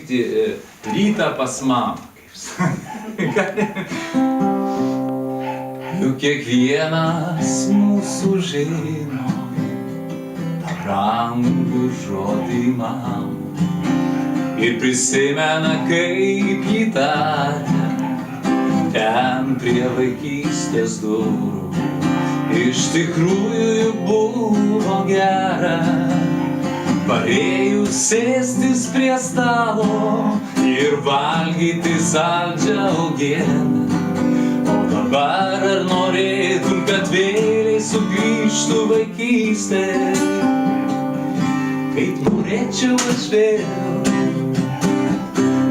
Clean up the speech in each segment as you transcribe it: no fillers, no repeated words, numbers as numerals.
sutikti rytą pas mamą. Juk kiekvienas mūsų žino tą brangų žodį man ir prisimena, kaip jį tarė ten prie vaikystės durų. Iš tikrųjų juk buvo gera parėjus sėstis prie stalo ir valgyti saldžią uogienę. O dabar ar norėtum, kad vėliai sugrįžtų vaikystė? Kaip norėčiau aš vėl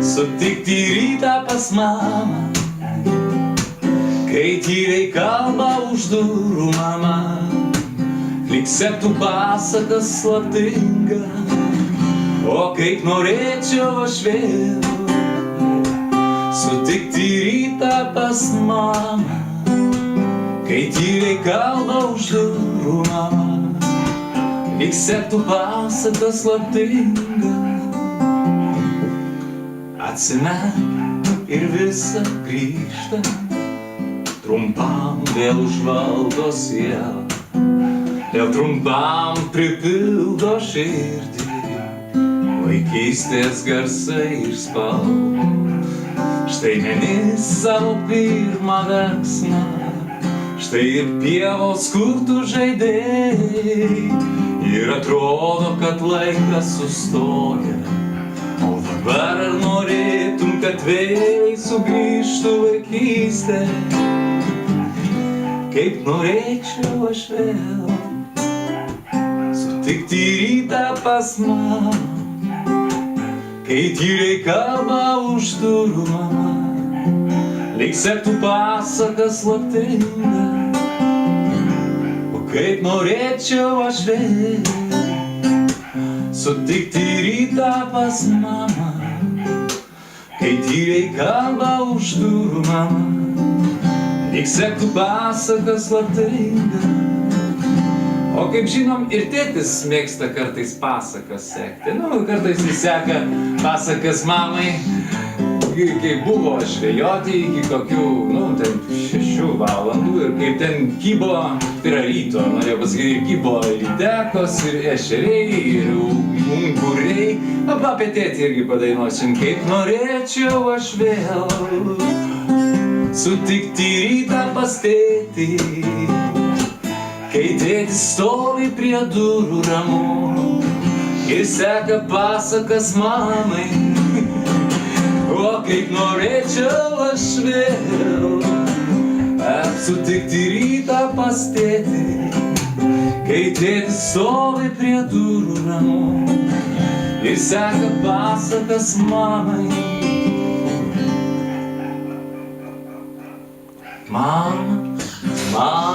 sutikti rytą pas mamą, kai tyliai kalba už durų mama, lyg sektų pasaką slaptingą. O kaip norėčiau aš vėl sutikti rytą pas mamą, kai tyliai kalba už durų mama, lyg sektų pasaką slaptingą. Atsimerk ir visa grįžta, trumpam vėl užvaldo sielą, vėl trumpam pripildo širdį vaikystės garsai ir spalva. Štai meni savo pirmą verksmą, štai ir pievos, kur tu žaidėjai, ir atrodo, kad laikas sustoja. O dabar ar norėtum, kad vėl sugrįžtų vaikystė? Kaip norėčiau aš vėl sutikti rytą pas mamą, kai tyliai kalba už durų mama, lyg sektų pasaką slaptingą. O kaip norėčiau aš vėl sutikti rytą pas mamą, kai tyliai kalba už durų mama, lyg sektų pasaką slaptingą. O kaip žinom, ir tėtis mėgsta kartais pasakas sekti. Kartais jis seka pasakas mamai, kai buvo žvejoti iki kokių, 6 valandų ir kaip ten kybo, tai yra ryto, norėjau pasakyti, kybo lydekos ir ešeriai ir unguriai. Apie tėtį irgi padainuosim, kaip norėčiau aš vėl sutikti rytą pas tėtį, kai tėtis stovi prie durų ramu ir seka pasakas mamai. O kaip norėčiau aš vėl sutikti rytą pas tėtį, kai tėtis stovi prie durų ramu ir seka pasakas mamai. Mama, mama,